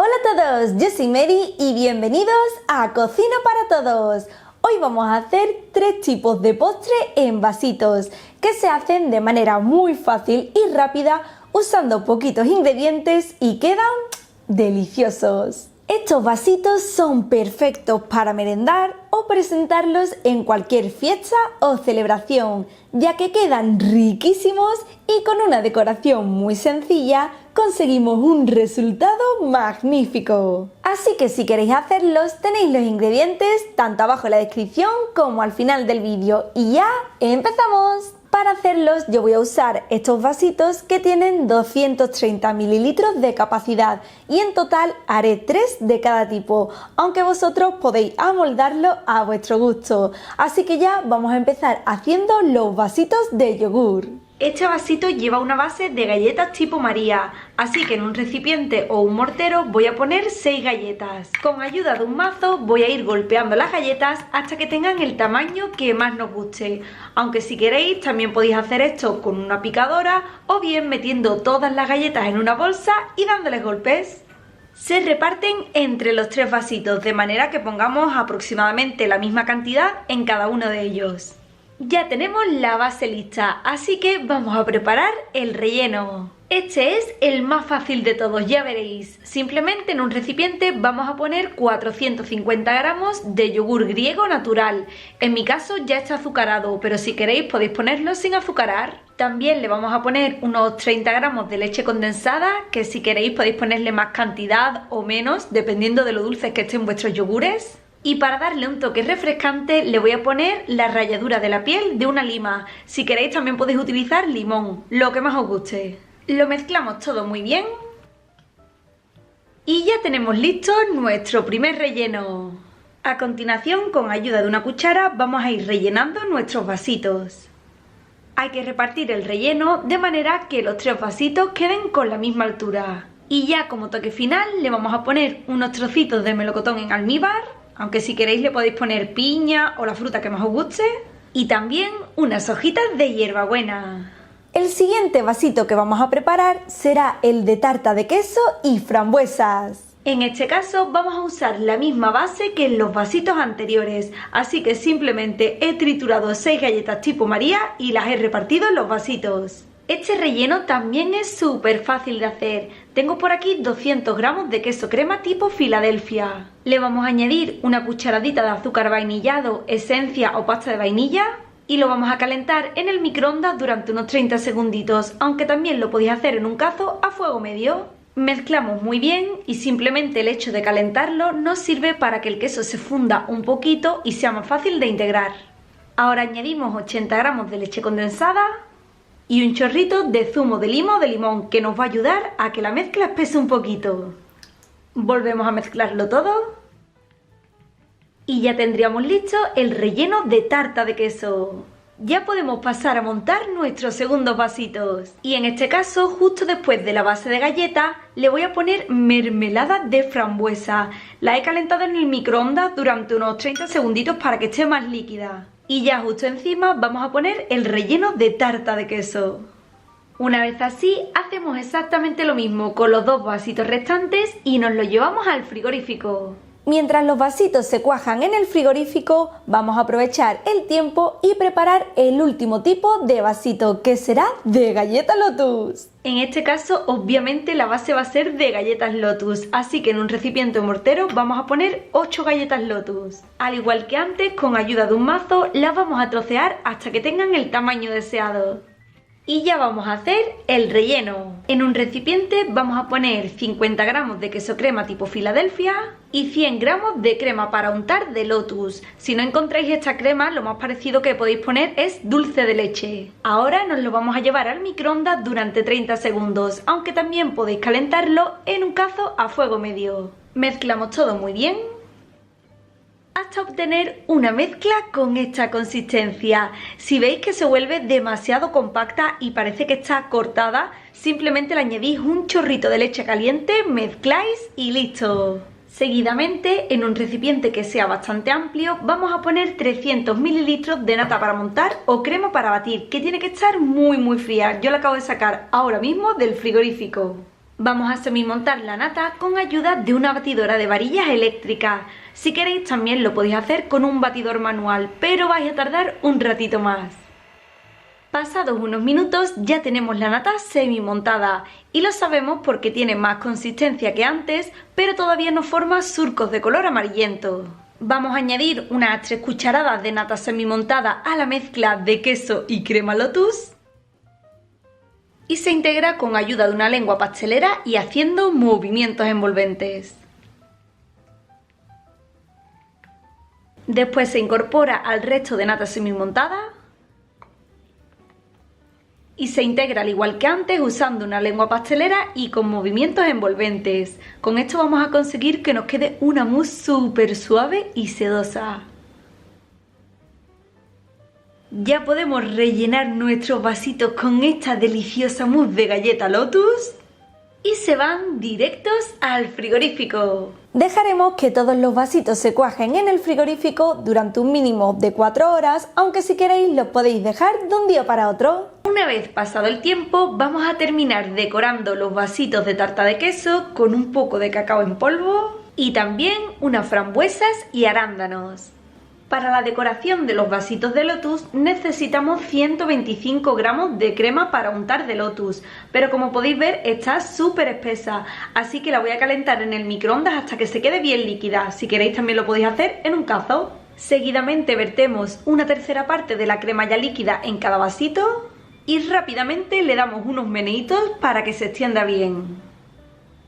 Hola a todos, yo soy Mary y bienvenidos a Cocina para Todos. Hoy vamos a hacer 3 tipos de postre en vasitos que se hacen de manera muy fácil y rápida usando poquitos ingredientes y quedan deliciosos. Estos vasitos son perfectos para merendar o presentarlos en cualquier fiesta o celebración, ya que quedan riquísimos y con una decoración muy sencilla conseguimos un resultado magnífico. Así que si queréis hacerlos tenéis los ingredientes tanto abajo en la descripción como al final del vídeo y ya empezamos. Para hacerlos yo voy a usar estos vasitos que tienen 230 mililitros de capacidad y en total haré 3 de cada tipo, aunque vosotros podéis amoldarlo a vuestro gusto. Así que ya vamos a empezar haciendo los vasitos de yogur. Este vasito lleva una base de galletas tipo María, así que en un recipiente o un mortero voy a poner 6 galletas. Con ayuda de un mazo voy a ir golpeando las galletas hasta que tengan el tamaño que más nos guste. Aunque si queréis también podéis hacer esto con una picadora o bien metiendo todas las galletas en una bolsa y dándoles golpes. Se reparten entre los 3 vasitos de manera que pongamos aproximadamente la misma cantidad en cada uno de ellos. Ya tenemos la base lista, así que vamos a preparar el relleno. Este es el más fácil de todos, ya veréis. Simplemente en un recipiente vamos a poner 450 gramos de yogur griego natural. En mi caso ya está azucarado, pero si queréis podéis ponerlo sin azucarar. También le vamos a poner unos 30 gramos de leche condensada, que si queréis podéis ponerle más cantidad o menos, dependiendo de lo dulces que estén vuestros yogures. Y para darle un toque refrescante le voy a poner la ralladura de la piel de una lima. Si queréis también podéis utilizar limón, lo que más os guste. Lo mezclamos todo muy bien. Y ya tenemos listo nuestro primer relleno. A continuación, con ayuda de una cuchara, vamos a ir rellenando nuestros vasitos. Hay que repartir el relleno de manera que los 3 vasitos queden con la misma altura. Y ya como toque final le vamos a poner unos trocitos de melocotón en almíbar. Aunque si queréis le podéis poner piña o la fruta que más os guste. Y también unas hojitas de hierbabuena. El siguiente vasito que vamos a preparar será el de tarta de queso y frambuesas. En este caso vamos a usar la misma base que en los vasitos anteriores. Así que simplemente he triturado 6 galletas tipo María y las he repartido en los vasitos. Este relleno también es súper fácil de hacer. Tengo por aquí 200 gramos de queso crema tipo Filadelfia. Le vamos a añadir una cucharadita de azúcar vainillado, esencia o pasta de vainilla y lo vamos a calentar en el microondas durante unos 30 segunditos, aunque también lo podéis hacer en un cazo a fuego medio. Mezclamos muy bien y simplemente el hecho de calentarlo nos sirve para que el queso se funda un poquito y sea más fácil de integrar. Ahora añadimos 80 gramos de leche condensada y un chorrito de zumo de lima o de limón que nos va a ayudar a que la mezcla espese un poquito. Volvemos a mezclarlo todo y ya tendríamos listo el relleno de tarta de queso. Ya podemos pasar a montar nuestros segundos vasitos y en este caso justo después de la base de galleta le voy a poner mermelada de frambuesa. La he calentado en el microondas durante unos 30 segunditos para que esté más líquida. Y ya justo encima vamos a poner el relleno de tarta de queso. Una vez así, hacemos exactamente lo mismo con los 2 vasitos restantes y nos los llevamos al frigorífico. Mientras los vasitos se cuajan en el frigorífico, vamos a aprovechar el tiempo y preparar el último tipo de vasito, que será de galletas Lotus. En este caso, obviamente la base va a ser de galletas Lotus, así que en un recipiente o mortero vamos a poner 8 galletas Lotus. Al igual que antes, con ayuda de un mazo, las vamos a trocear hasta que tengan el tamaño deseado. Y ya vamos a hacer el relleno. En un recipiente vamos a poner 50 gramos de queso crema tipo Filadelfia y 100 gramos de crema para untar de Lotus. Si no encontráis esta crema, lo más parecido que podéis poner es dulce de leche. Ahora nos lo vamos a llevar al microondas durante 30 segundos, aunque también podéis calentarlo en un cazo a fuego medio. Mezclamos todo muy bien hasta obtener una mezcla con esta consistencia. Si veis que se vuelve demasiado compacta y parece que está cortada, simplemente le añadís un chorrito de leche caliente, mezcláis y listo. Seguidamente, en un recipiente que sea bastante amplio, vamos a poner 300 mililitros de nata para montar o crema para batir, que tiene que estar muy fría. Yo la acabo de sacar ahora mismo del frigorífico. Vamos a semimontar la nata con ayuda de una batidora de varillas eléctricas. Si queréis también lo podéis hacer con un batidor manual, pero vais a tardar un ratito más. Pasados unos minutos ya tenemos la nata semimontada y lo sabemos porque tiene más consistencia que antes, pero todavía no forma surcos de color amarillento. Vamos a añadir unas 3 cucharadas de nata semimontada a la mezcla de queso y crema Lotus y se integra con ayuda de una lengua pastelera y haciendo movimientos envolventes. Después se incorpora al resto de nata semimontada y se integra al igual que antes usando una lengua pastelera y con movimientos envolventes. Con esto vamos a conseguir que nos quede una mousse súper suave y sedosa. Ya podemos rellenar nuestros vasitos con esta deliciosa mousse de galleta Lotus y se van directos al frigorífico. Dejaremos que todos los vasitos se cuajen en el frigorífico durante un mínimo de 4 horas, aunque si queréis los podéis dejar de un día para otro. Una vez pasado el tiempo, vamos a terminar decorando los vasitos de tarta de queso con un poco de cacao en polvo y también unas frambuesas y arándanos. Para la decoración de los vasitos de Lotus necesitamos 125 gramos de crema para untar de Lotus, pero como podéis ver está súper espesa, así que la voy a calentar en el microondas hasta que se quede bien líquida. Si queréis también lo podéis hacer en un cazo. Seguidamente vertemos una tercera parte de la crema ya líquida en cada vasito y rápidamente le damos unos meneitos para que se extienda bien.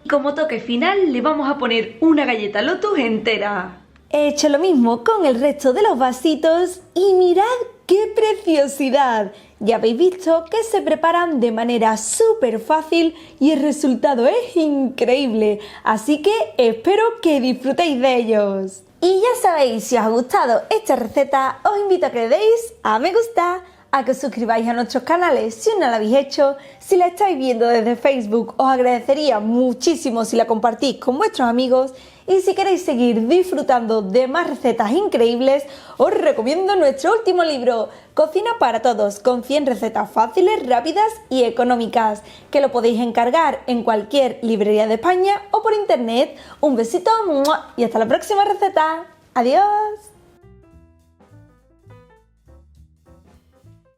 Y como toque final le vamos a poner una galleta Lotus entera. He hecho lo mismo con el resto de los vasitos y mirad qué preciosidad. Ya habéis visto que se preparan de manera súper fácil y el resultado es increíble, así que espero que disfrutéis de ellos. Y ya sabéis, si os ha gustado esta receta, os invito a que le deis a me gusta, a que os suscribáis a nuestros canales si no lo habéis hecho. Si la estáis viendo desde Facebook, os agradecería muchísimo si la compartís con vuestros amigos. Y si queréis seguir disfrutando de más recetas increíbles, os recomiendo nuestro último libro, Cocina para Todos, con 100 recetas fáciles, rápidas y económicas, que lo podéis encargar en cualquier librería de España o por internet. Un besito y hasta la próxima receta. ¡Adiós!